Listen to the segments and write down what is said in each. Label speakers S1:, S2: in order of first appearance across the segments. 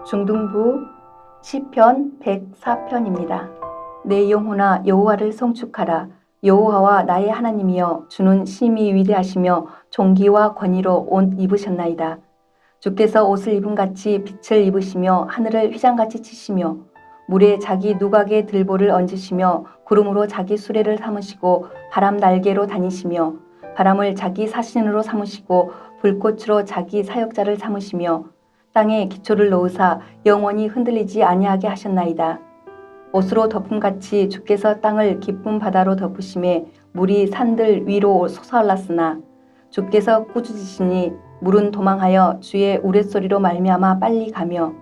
S1: 중등부 시편 104편입니다. 내 영혼아 여호와를 송축하라. 여호와와 나의 하나님이여 주는 심히 위대하시며 존귀와 권위로 옷 입으셨나이다. 주께서 옷을 입은 같이 빛을 입으시며 하늘을 휘장같이 치시며 물에 자기 누각의 들보를 얹으시며 구름으로 자기 수레를 삼으시고 바람 날개로 다니시며 바람을 자기 사신으로 삼으시고 불꽃으로 자기 사역자를 삼으시며 땅에 기초를 놓으사 영원히 흔들리지 아니하게 하셨나이다. 옷으로 덮음같이 주께서 땅을 깊은 바다로 덮으심에 물이 산들 위로 솟아올랐으나 주께서 꾸짖으시니 물은 도망하여 주의 우레소리로 말미암아 빨리 가며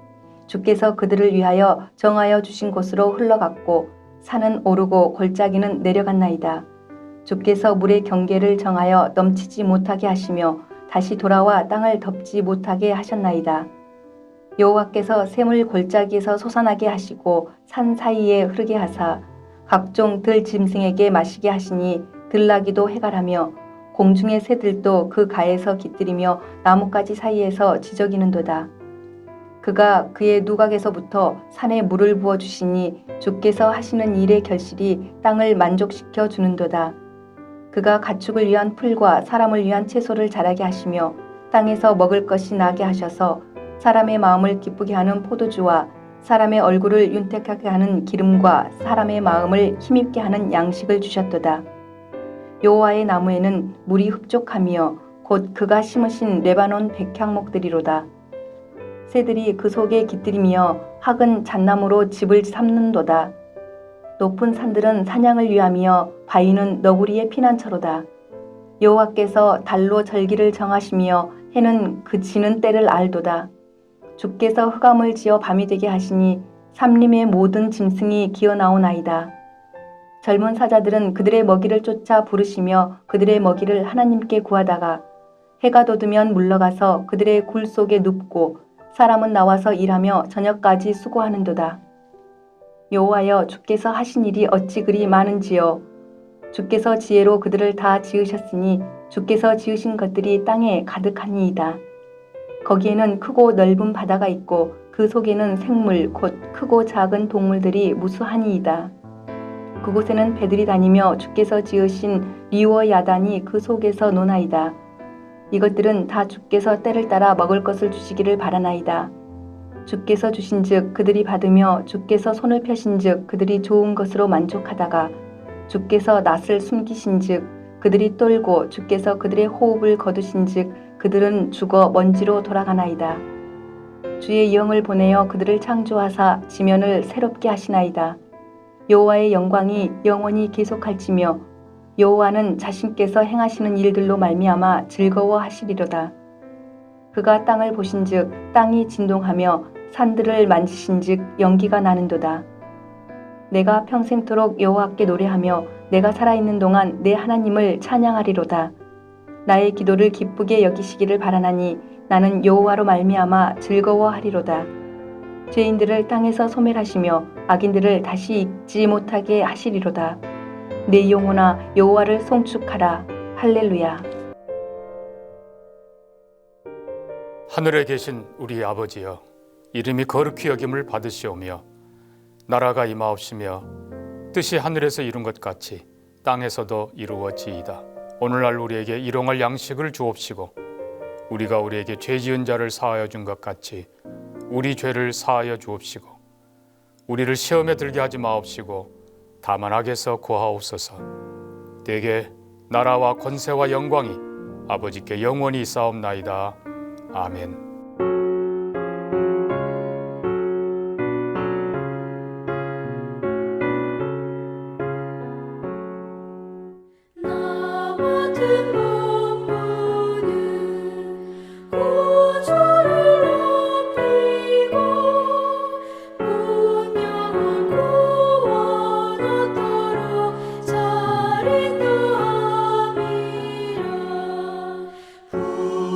S1: 주께서 그들을 위하여 정하여 주신 곳으로 흘러갔고 산은 오르고 골짜기는 내려갔나이다. 주께서 물의 경계를 정하여 넘치지 못하게 하시며 다시 돌아와 땅을 덮지 못하게 하셨나이다. 여호와께서 샘을 골짜기에서 솟아나게 하시고 산 사이에 흐르게 하사 각종 들 짐승에게 마시게 하시니 들나귀도 해갈하며 공중의 새들도 그 가에서 깃들이며 나뭇가지 사이에서 지저귀는도다. 그가 그의 누각에서부터 산에 물을 부어 주시니 주께서 하시는 일의 결실이 땅을 만족시켜 주는도다. 그가 가축을 위한 풀과 사람을 위한 채소를 자라게 하시며 땅에서 먹을 것이 나게 하셔서 사람의 마음을 기쁘게 하는 포도주와 사람의 얼굴을 윤택하게 하는 기름과 사람의 마음을 힘입게 하는 양식을 주셨도다. 여호와의 나무에는 물이 흡족하며 곧 그가 심으신 레바논 백향목들이로다. 새들이 그 속에 깃들이며 학은 잣나무로 집을 삼는도다. 높은 산들은 사냥을 위함이여 바위는 너구리의 피난처로다. 여호와께서 달로 절기를 정하시며 해는 그 지는 때를 알도다. 주께서 흑암을 지어 밤이 되게 하시니 삼림의 모든 짐승이 기어나오나이다. 젊은 사자들은 그들의 먹이를 쫓아 부르시며 그들의 먹이를 하나님께 구하다가 해가 돋으면 물러가서 그들의 굴 속에 눕고 사람은 나와서 일하며 저녁까지 수고하는도다. 여호와여 주께서 하신 일이 어찌 그리 많은지요. 주께서 지혜로 그들을 다 지으셨으니 주께서 지으신 것들이 땅에 가득하니이다. 거기에는 크고 넓은 바다가 있고 그 속에는 생물 곧 크고 작은 동물들이 무수하니이다. 그곳에는 배들이 다니며 주께서 지으신 리워 야단이 그 속에서 노나이다. 이것들은 다 주께서 때를 따라 먹을 것을 주시기를 바라나이다. 주께서 주신즉 그들이 받으며 주께서 손을 펴신즉 그들이 좋은 것으로 만족하다가 주께서 낯을 숨기신즉 그들이 떨고 주께서 그들의 호흡을 거두신즉 그들은 죽어 먼지로 돌아가나이다. 주의 영을 보내어 그들을 창조하사 지면을 새롭게 하시나이다. 여호와의 영광이 영원히 계속할지며 여호와는 자신께서 행하시는 일들로 말미암아 즐거워하시리로다. 그가 땅을 보신즉 땅이 진동하며 산들을 만지신즉 연기가 나는도다. 내가 평생토록 여호와께 노래하며 내가 살아있는 동안 내 하나님을 찬양하리로다. 나의 기도를 기쁘게 여기시기를 바라나니 나는 여호와로 말미암아 즐거워하리로다. 죄인들을 땅에서 소멸하시며 악인들을 다시 잊지 못하게 하시리로다. 내 영혼아 여호와를 송축하라. 할렐루야.
S2: 하늘에 계신 우리 아버지여, 이름이 거룩히 여김을 받으시오며 나라가 임하옵시며 뜻이 하늘에서 이룬 것 같이 땅에서도 이루어지이다. 오늘날 우리에게 일용할 양식을 주옵시고 우리가 우리에게 죄 지은 자를 사하여 준 것 같이 우리 죄를 사하여 주옵시고 우리를 시험에 들게 하지 마옵시고 다만 악에서 구하옵소서. 대개 나라와 권세와 영광이 아버지께 영원히 있사옵나이다. 아멘.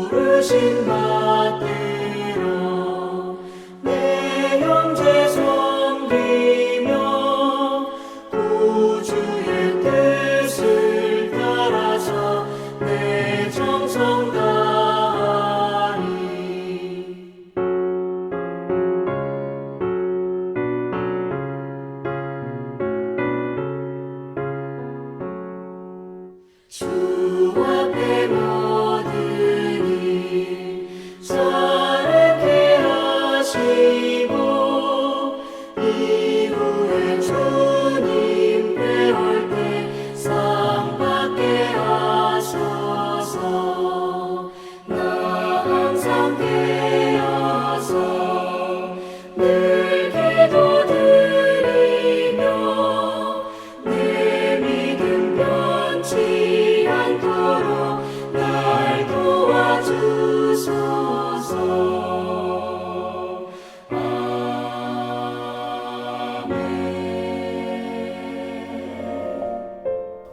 S3: 부르신 맛들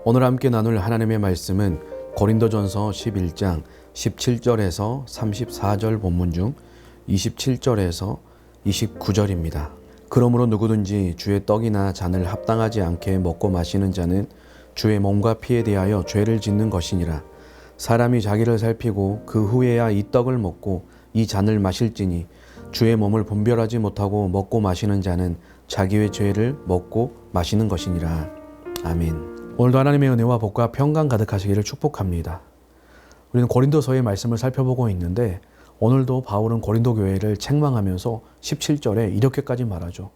S3: 오늘 함께 나눌 하나님의 말씀은 고린도전서 11장 17절에서 34절 본문 중 27절에서 29절입니다. 그러므로 누구든지 주의 떡이나 잔을 합당하지 않게 먹고 마시는 자는 주의 몸과 피에 대하여 죄를 짓는 것이니라. 사람이 자기를 살피고 그 후에야 이 떡을 먹고 이 잔을 마실지니 주의 몸을 분별하지 못하고 먹고 마시는 자는 자기의 죄를 먹고 마시는 것이니라. 아멘. 오늘도 하나님의 은혜와 복과 평강 가득하시기를 축복합니다. 우리는 고린도서의 말씀을 살펴보고 있는데 오늘도 바울은 고린도 교회를 책망하면서 17절에 이렇게까지 말하죠.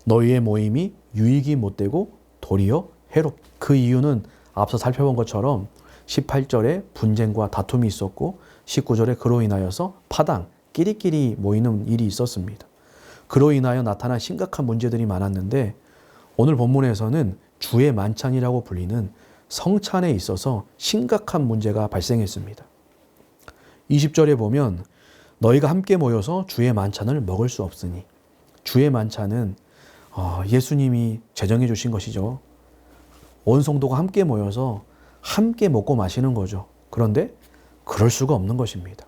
S3: 너희의 모임이 유익이 못되고 도리어 해롭. 그 이유는 앞서 살펴본 것처럼 18절에 분쟁과 다툼이 있었고 19절에 그로 인하여서 파당, 끼리끼리 모이는 일이 있었습니다. 그로 인하여 나타난 심각한 문제들이 많았는데 오늘 본문에서는 주의 만찬이라고 불리는 성찬에 있어서 심각한 문제가 발생했습니다. 20절에 보면 너희가 함께 모여서 주의 만찬을 먹을 수 없으니, 주의 만찬은 예수님이 제정해 주신 것이죠. 온 성도가 함께 모여서 함께 먹고 마시는 거죠. 그런데 그럴 수가 없는 것입니다.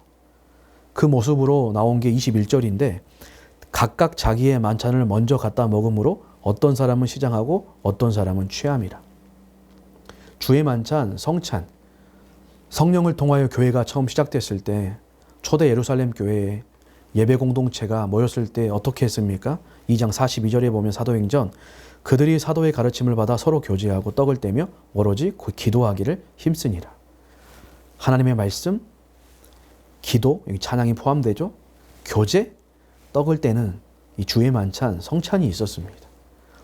S3: 그 모습으로 나온 게 21절인데 각각 자기의 만찬을 먼저 갖다 먹음으로 어떤 사람은 시장하고 어떤 사람은 취함이라. 주의 만찬, 성찬, 성령을 통하여 교회가 처음 시작됐을 때 초대 예루살렘 교회에 예배 공동체가 모였을 때 어떻게 했습니까? 2장 42절에 보면 사도행전, 그들이 사도의 가르침을 받아 서로 교제하고 떡을 떼며 오로지 기도하기를 힘쓰니라. 하나님의 말씀, 기도, 여기 찬양이 포함되죠. 교제, 떡을 떼는 이 주의 만찬, 성찬이 있었습니다.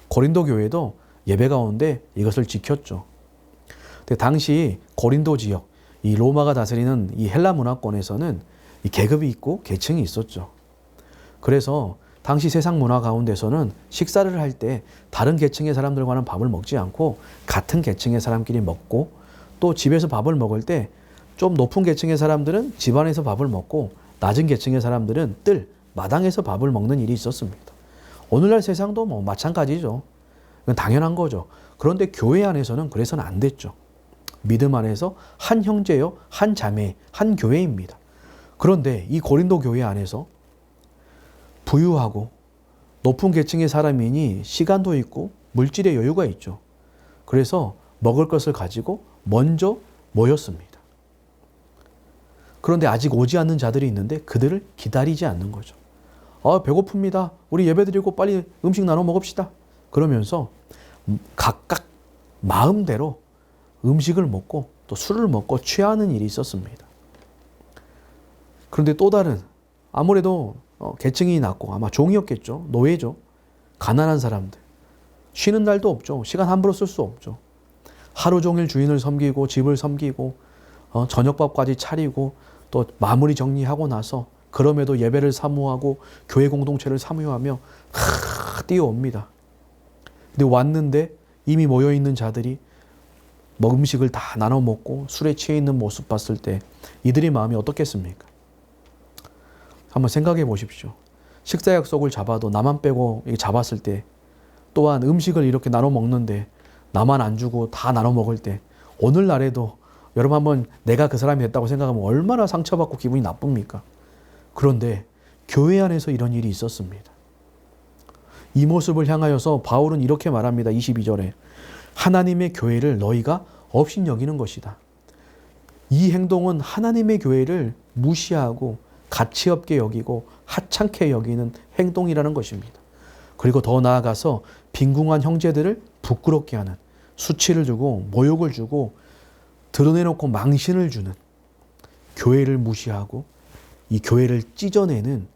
S3: 고린도 교회도 예배 가운데 이것을 지켰죠. 근데 당시 고린도 지역, 이 로마가 다스리는 이 헬라 문화권에서는 이 계급이 있고 계층이 있었죠. 그래서 당시 세상 문화 가운데서는 식사를 할 때 다른 계층의 사람들과는 밥을 먹지 않고 같은 계층의 사람끼리 먹고, 또 집에서 밥을 먹을 때 좀 높은 계층의 사람들은 집안에서 밥을 먹고 낮은 계층의 사람들은 뜰, 마당에서 밥을 먹는 일이 있었습니다. 오늘날 세상도 뭐 마찬가지죠. 그건 당연한 거죠. 그런데 교회 안에서는 그래서는 안 됐죠. 믿음 안에서 한 형제요, 한 자매, 한 교회입니다. 그런데 이 고린도 교회 안에서 부유하고 높은 계층의 사람이니 시간도 있고 물질의 여유가 있죠. 그래서 먹을 것을 가지고 먼저 모였습니다. 그런데 아직 오지 않는 자들이 있는데 그들을 기다리지 않는 거죠. 배고픕니다. 우리 예배드리고 빨리 음식 나눠 먹읍시다. 그러면서 각각 마음대로 음식을 먹고 또 술을 먹고 취하는 일이 있었습니다. 그런데 또 다른, 아무래도 계층이 낮고 아마 종이었겠죠. 노예죠. 가난한 사람들. 쉬는 날도 없죠. 시간 함부로 쓸 수 없죠. 하루 종일 주인을 섬기고 집을 섬기고 저녁밥까지 차리고 또 마무리 정리하고 나서 그럼에도 예배를 사모하고 교회 공동체를 사모하며 뛰어옵니다. 근데 왔는데 이미 모여있는 자들이 음식을 다 나눠 먹고 술에 취해 있는 모습 봤을 때 이들의 마음이 어떻겠습니까? 한번 생각해 보십시오. 식사 약속을 잡아도 나만 빼고 잡았을 때, 또한 음식을 이렇게 나눠 먹는데 나만 안 주고 다 나눠 먹을 때, 오늘날에도 여러분 한번 내가 그 사람이 됐다고 생각하면 얼마나 상처받고 기분이 나쁩니까? 그런데 교회 안에서 이런 일이 있었습니다. 이 모습을 향하여서 바울은 이렇게 말합니다. 22절에 하나님의 교회를 너희가 업신여기는 것이다. 이 행동은 하나님의 교회를 무시하고 가치 없게 여기고 하찮게 여기는 행동이라는 것입니다. 그리고 더 나아가서 빈궁한 형제들을 부끄럽게 하는, 수치를 주고 모욕을 주고 드러내놓고 망신을 주는, 교회를 무시하고 이 교회를 찢어내는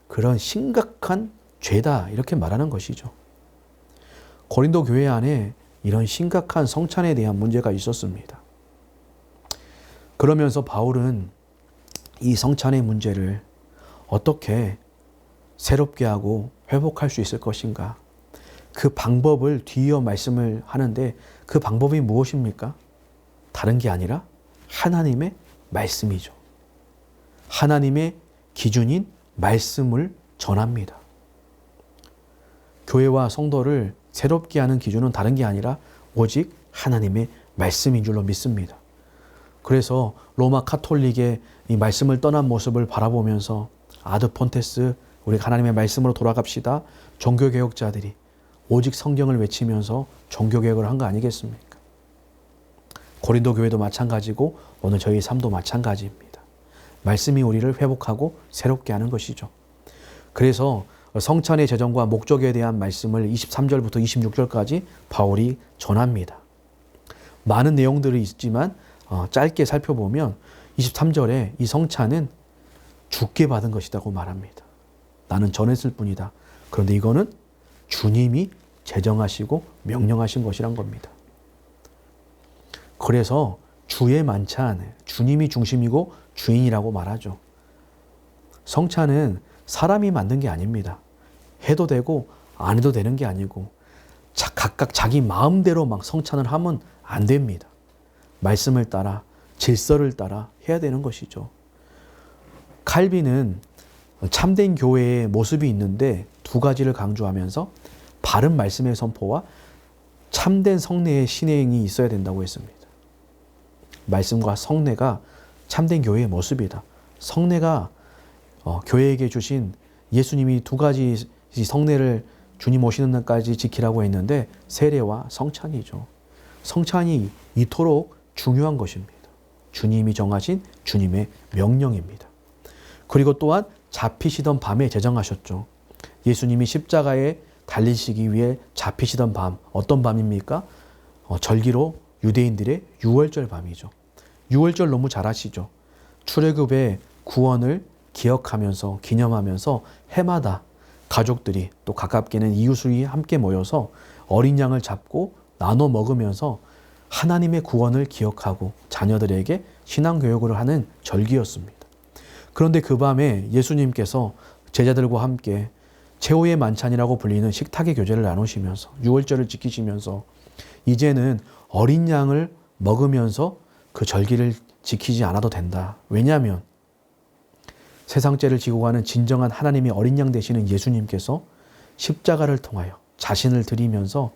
S3: 그런 심각한 죄다, 이렇게 말하는 것이죠. 고린도 교회 안에 이런 심각한 성찬에 대한 문제가 있었습니다. 그러면서 바울은 이 성찬의 문제를 어떻게 새롭게 하고 회복할 수 있을 것인가, 그 방법을 뒤이어 말씀을 하는데 그 방법이 무엇입니까? 다른 게 아니라 하나님의 말씀이죠. 하나님의 기준인 말씀을 전합니다. 교회와 성도를 새롭게 하는 기준은 다른 게 아니라 오직 하나님의 말씀인 줄로 믿습니다. 그래서 로마 카톨릭의 이 말씀을 떠난 모습을 바라보면서 아드 폰테스, 우리 하나님의 말씀으로 돌아갑시다. 종교개혁자들이 오직 성경을 외치면서 종교개혁을 한 거 아니겠습니까? 고린도 교회도 마찬가지고 오늘 저희 삶도 마찬가지입니다. 말씀이 우리를 회복하고 새롭게 하는 것이죠. 그래서 성찬의 제정과 목적에 대한 말씀을 23절부터 26절까지 바울이 전합니다. 많은 내용들이 있지만 짧게 살펴보면 23절에 이 성찬은 주께 받은 것이라고 말합니다. 나는 전했을 뿐이다. 그런데 이거는 주님이 제정하시고 명령하신 것이란 겁니다. 그래서 주의 만찬, 주님이 중심이고 주인이라고 말하죠. 성찬은 사람이 만든 게 아닙니다. 해도 되고 안 해도 되는 게 아니고 각각 자기 마음대로 막 성찬을 하면 안 됩니다. 말씀을 따라 질서를 따라 해야 되는 것이죠. 칼빈은 참된 교회의 모습이 있는데 두 가지를 강조하면서 바른 말씀의 선포와 참된 성례의 신행이 있어야 된다고 했습니다. 말씀과 성례가 참된 교회의 모습이다. 성례가 교회에게 주신 예수님이 두 가지 성례를 주님 오시는 날까지 지키라고 했는데 세례와 성찬이죠. 성찬이 이토록 중요한 것입니다. 주님이 정하신 주님의 명령입니다. 그리고 또한 잡히시던 밤에 제정하셨죠. 예수님이 십자가에 달리시기 위해 잡히시던 밤, 어떤 밤입니까? 절기로 유대인들의 유월절 밤이죠. 유월절 너무 잘 아시죠? 출애굽의 구원을 기억하면서 기념하면서 해마다 가족들이 또 가깝게는 이웃이 함께 모여서 어린 양을 잡고 나눠 먹으면서 하나님의 구원을 기억하고 자녀들에게 신앙교육을 하는 절기였습니다. 그런데 그 밤에 예수님께서 제자들과 함께 최후의 만찬이라고 불리는 식탁의 교제를 나누시면서 유월절을 지키시면서 이제는 어린 양을 먹으면서 그 절기를 지키지 않아도 된다. 왜냐하면 세상죄를 지고 가는 진정한 하나님의 어린 양 되시는 예수님께서 십자가를 통하여 자신을 드리면서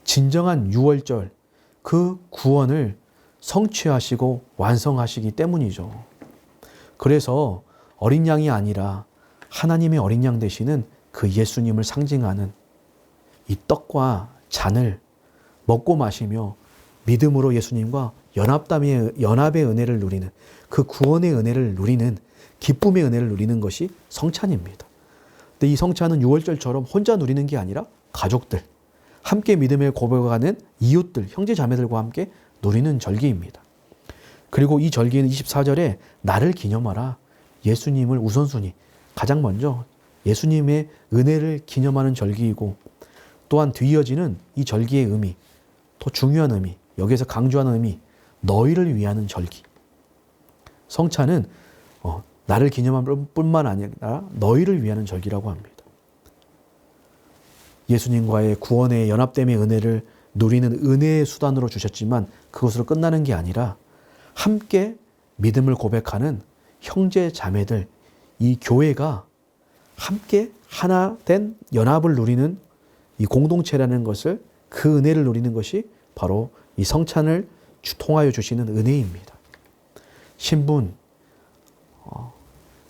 S3: 진정한 유월절 그 구원을 성취하시고 완성하시기 때문이죠. 그래서 어린 양이 아니라 하나님의 어린 양 되시는 그 예수님을 상징하는 이 떡과 잔을 먹고 마시며 믿음으로 예수님과 연합의 은혜를 누리는 그 구원의 은혜를 누리는 기쁨의 은혜를 누리는 것이 성찬입니다. 근데 이 성찬은 유월절처럼 혼자 누리는 게 아니라 가족들, 함께 믿음을 고백하는 이웃들, 형제 자매들과 함께 누리는 절기입니다. 그리고 이 절기는 24절에 나를 기념하라. 예수님을 우선순위, 가장 먼저 예수님의 은혜를 기념하는 절기이고 또한 뒤이어지는 이 절기의 의미, 더 중요한 의미, 여기에서 강조하는 의미, 너희를 위하는 절기. 성찬은 나를 기념할 뿐만 아니라 너희를 위하는 절기라고 합니다. 예수님과의 구원의 연합됨의 은혜를 누리는 은혜의 수단으로 주셨지만 그것으로 끝나는 게 아니라 함께 믿음을 고백하는 형제 자매들, 이 교회가 함께 하나 된 연합을 누리는 이 공동체라는 것을 그 은혜를 누리는 것이 바로 이 성찬을 통하여 주시는 은혜입니다. 신분,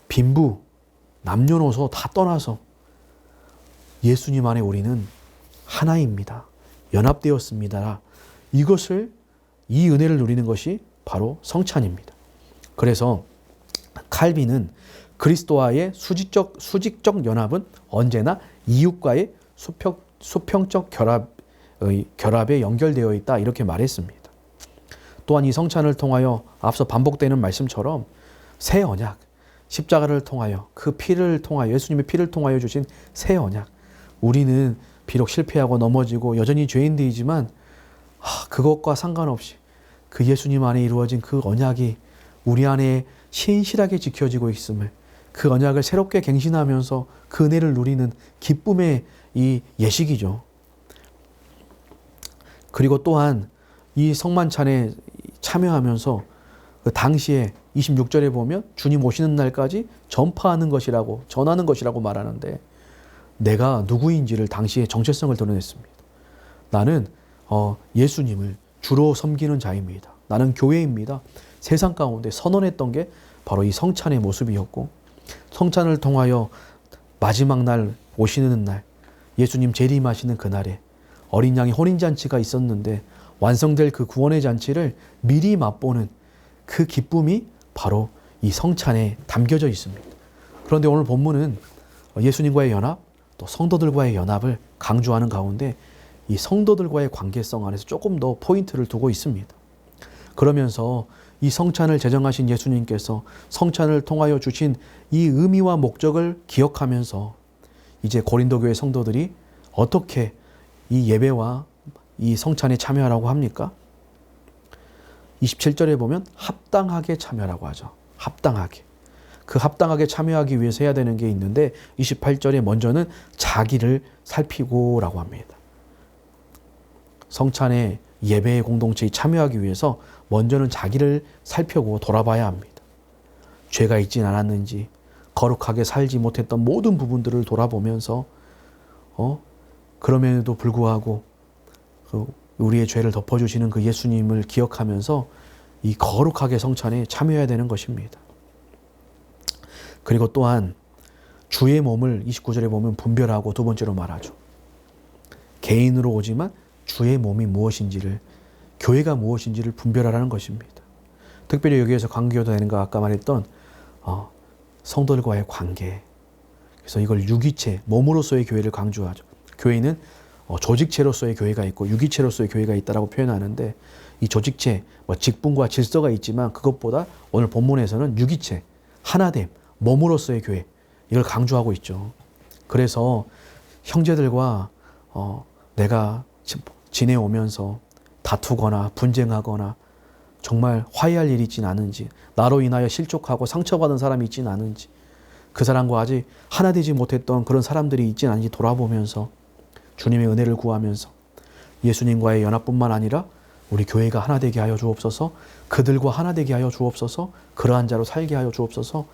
S3: 빈부, 남녀노소 다 떠나서 예수님 안에 우리는 하나입니다. 연합되었습니다. 이 은혜를 누리는 것이 바로 성찬입니다. 그래서 칼빈은 그리스도와의 수직적 연합은 언제나 이웃과의 수평적 결합에 연결되어 있다 이렇게 말했습니다. 또한 이 성찬을 통하여 앞서 반복되는 말씀처럼 새 언약, 십자가를 통하여 그 피를 통하여 예수님의 피를 통하여 주신 새 언약, 우리는 비록 실패하고 넘어지고 여전히 죄인들이지만 그것과 상관없이 그 예수님 안에 이루어진 그 언약이 우리 안에 신실하게 지켜지고 있음을, 그 언약을 새롭게 갱신하면서 그 은혜를 누리는 기쁨의 이 예식이죠. 그리고 또한 이 성만찬에 참여하면서 그 당시에 26절에 보면 주님 오시는 날까지 전파하는 것이라고, 전하는 것이라고 말하는데 내가 누구인지를 당시에 정체성을 드러냈습니다. 나는 예수님을 주로 섬기는 자입니다. 나는 교회입니다. 세상 가운데 선언했던 게 바로 이 성찬의 모습이었고, 성찬을 통하여 마지막 날 오시는 날, 예수님 재림하시는 그날에 어린 양의 혼인잔치가 있었는데 완성될 그 구원의 잔치를 미리 맛보는 그 기쁨이 바로 이 성찬에 담겨져 있습니다. 그런데 오늘 본문은 예수님과의 연합, 또 성도들과의 연합을 강조하는 가운데 이 성도들과의 관계성 안에서 조금 더 포인트를 두고 있습니다. 그러면서 이 성찬을 제정하신 예수님께서 성찬을 통하여 주신 이 의미와 목적을 기억하면서 이제 고린도 교회 성도들이 어떻게 이 예배와 이 성찬에 참여하라고 합니까? 27절에 보면 합당하게 참여라고 하죠. 합당하게. 그 합당하게 참여하기 위해서 해야 되는 게 있는데 28절에 먼저는 자기를 살피고라고 합니다. 성찬의 예배의 공동체에 참여하기 위해서 먼저는 자기를 살펴보고 돌아봐야 합니다. 죄가 있진 않았는지, 거룩하게 살지 못했던 모든 부분들을 돌아보면서 그럼에도 불구하고 우리의 죄를 덮어주시는 그 예수님을 기억하면서 이 거룩하게 성찬에 참여해야 되는 것입니다. 그리고 또한 주의 몸을 29절에 보면 분별하고 두 번째로 말하죠. 개인으로 오지만 주의 몸이 무엇인지를, 교회가 무엇인지를 분별하라는 것입니다. 특별히 여기에서 관계가 되는 거 아까 말했던 성도들과의 관계. 그래서 이걸 유기체, 몸으로서의 교회를 강조하죠. 교회는 조직체로서의 교회가 있고 유기체로서의 교회가 있다라고 표현하는데, 이 조직체, 직분과 질서가 있지만 그것보다 오늘 본문에서는 유기체, 하나됨, 몸으로서의 교회, 이걸 강조하고 있죠. 그래서 형제들과 내가 지내오면서 다투거나 분쟁하거나 정말 화해할 일이 있진 않은지, 나로 인하여 실족하고 상처받은 사람이 있진 않은지, 그 사람과 아직 하나 되지 못했던 그런 사람들이 있진 않은지 돌아보면서 주님의 은혜를 구하면서 예수님과의 연합뿐만 아니라 우리 교회가 하나 되게 하여 주옵소서, 그들과 하나 되게 하여 주옵소서, 그러한 자로 살게 하여 주옵소서,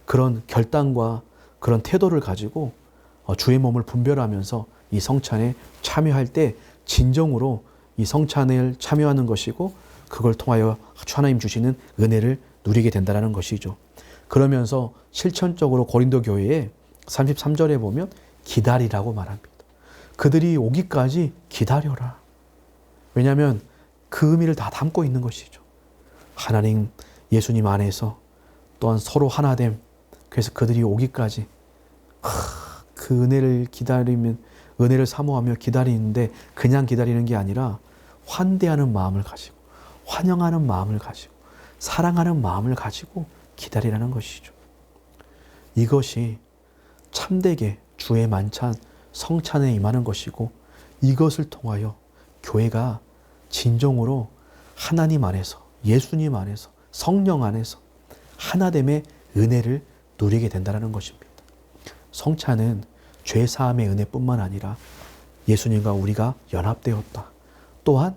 S3: 그런 결단과 그런 태도를 가지고 주의 몸을 분별하면서 이 성찬에 참여할 때 진정으로 이 성찬을 참여하는 것이고, 그걸 통하여 하나님 주시는 은혜를 누리게 된다는 것이죠. 그러면서 실천적으로 고린도 교회에 33절에 보면 기다리라고 말합니다. 그들이 오기까지 기다려라. 왜냐하면 그 의미를 다 담고 있는 것이죠. 하나님, 예수님 안에서 또한 서로 하나됨. 그래서 그들이 오기까지 그 은혜를 기다리면, 은혜를 사모하며 기다리는데 그냥 기다리는 게 아니라 환대하는 마음을 가지고, 환영하는 마음을 가지고, 사랑하는 마음을 가지고 기다리라는 것이죠. 이것이 참되게 주의 만찬 성찬에 임하는 것이고, 이것을 통하여 교회가 진정으로 하나님 안에서, 예수님 안에서, 성령 안에서 하나됨의 은혜를 누리게 된다는 것입니다. 성찬은 죄사함의 은혜뿐만 아니라 예수님과 우리가 연합되었다, 또한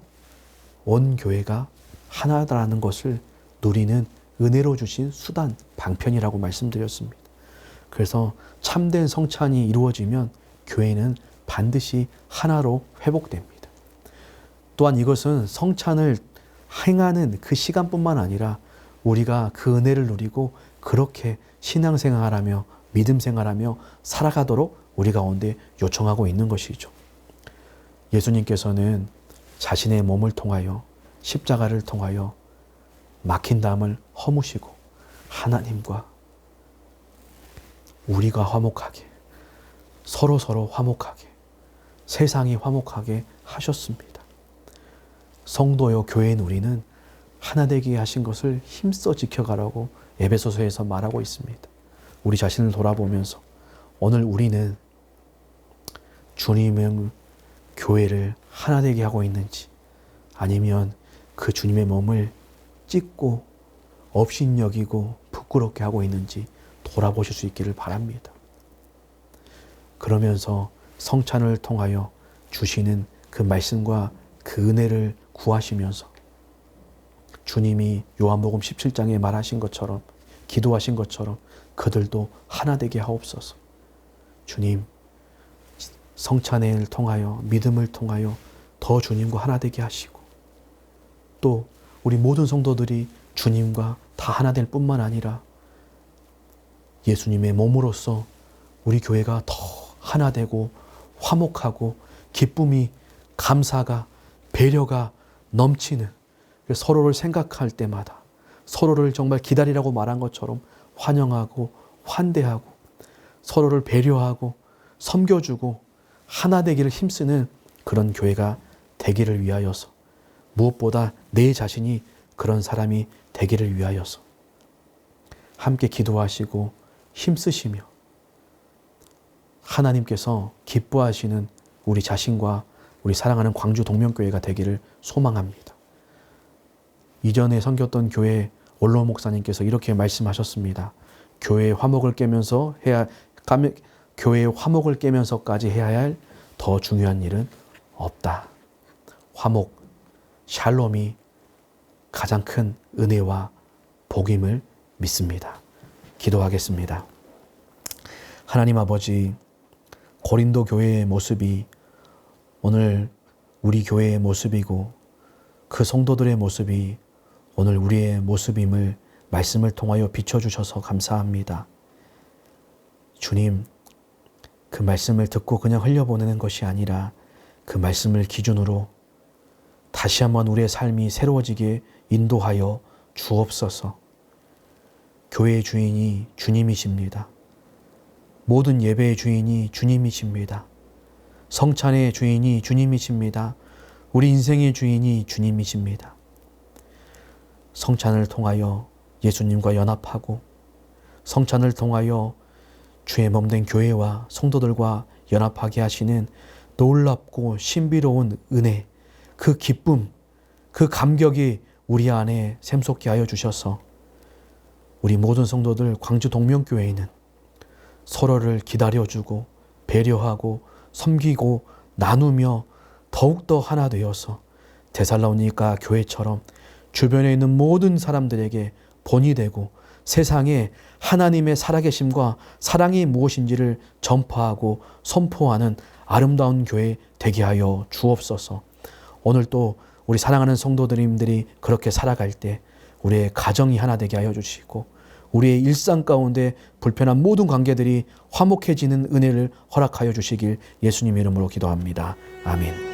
S3: 온 교회가 하나다라는 것을 누리는 은혜로 주신 수단, 방편이라고 말씀드렸습니다. 그래서 참된 성찬이 이루어지면 교회는 반드시 하나로 회복됩니다. 또한 이것은 성찬을 행하는 그 시간뿐만 아니라 우리가 그 은혜를 누리고 그렇게 신앙생활하며 믿음생활하며 살아가도록 우리 가운데 요청하고 있는 것이죠. 예수님께서는 자신의 몸을 통하여, 십자가를 통하여 막힌 담을 허무시고 하나님과 우리가 화목하게, 서로 화목하게, 세상이 화목하게 하셨습니다. 성도요, 교회인 우리는 하나 되게 하신 것을 힘써 지켜가라고 에베소서에서 말하고 있습니다. 우리 자신을 돌아보면서 오늘 우리는 주님의 교회를 하나 되게 하고 있는지, 아니면 그 주님의 몸을 찢고 업신여기고 부끄럽게 하고 있는지 돌아보실 수 있기를 바랍니다. 그러면서 성찬을 통하여 주시는 그 말씀과 그 은혜를 구하시면서 주님이 요한복음 17장에 말하신 것처럼, 기도하신 것처럼 그들도 하나 되게 하옵소서. 주님, 성찬을 통하여, 믿음을 통하여 더 주님과 하나 되게 하시고, 무엇도 우리 모든 성도들이 주님과 다 하나 될 뿐만 아니라 예수님의 몸으로서 우리 교회가 더 하나 되고 화목하고 기쁨이, 감사가, 배려가 넘치는, 서로를 생각할 때마다 서로를 정말 기다리라고 말한 것처럼 환영하고 환대하고 서로를 배려하고 섬겨주고 하나 되기를 힘쓰는 그런 교회가 되기를 위하여서, 무엇보다 내 자신이 그런 사람이 되기를 위하여서 함께 기도하시고 힘쓰시며 하나님께서 기뻐하시는 우리 자신과 우리 사랑하는 광주 동명교회가 되기를 소망합니다. 이전에 섬겼던 교회 원로 목사님께서 이렇게 말씀하셨습니다. 교회의 화목을 깨면서까지 해야 할 더 중요한 일은 없다. 화목, 샬롬이 가장 큰 은혜와 복임을 믿습니다. 기도하겠습니다. 하나님 아버지, 고린도 교회의 모습이 오늘 우리 교회의 모습이고 그 성도들의 모습이 오늘 우리의 모습임을 말씀을 통하여 비춰주셔서 감사합니다. 주님, 그 말씀을 듣고 그냥 흘려보내는 것이 아니라 그 말씀을 기준으로 다시 한번 우리의 삶이 새로워지게 인도하여 주옵소서. 교회의 주인이 주님이십니다. 모든 예배의 주인이 주님이십니다. 성찬의 주인이 주님이십니다. 우리 인생의 주인이 주님이십니다. 성찬을 통하여 예수님과 연합하고 성찬을 통하여 주의 몸된 교회와 성도들과 연합하게 하시는 놀랍고 신비로운 은혜, 그 기쁨, 그 감격이 우리 안에 샘솟게 하여 주셔서 우리 모든 성도들 광주 동명교회에는 서로를 기다려주고 배려하고 섬기고 나누며 더욱더 하나 되어서 데살로니가 교회처럼 주변에 있는 모든 사람들에게 본이 되고 세상에 하나님의 살아계심과 사랑이 무엇인지를 전파하고 선포하는 아름다운 교회 되게 하여 주옵소서. 오늘 또 우리 사랑하는 성도들님들이 그렇게 살아갈 때 우리의 가정이 하나 되게 하여 주시고 우리의 일상 가운데 불편한 모든 관계들이 화목해지는 은혜를 허락하여 주시길 예수님의 이름으로 기도합니다. 아멘.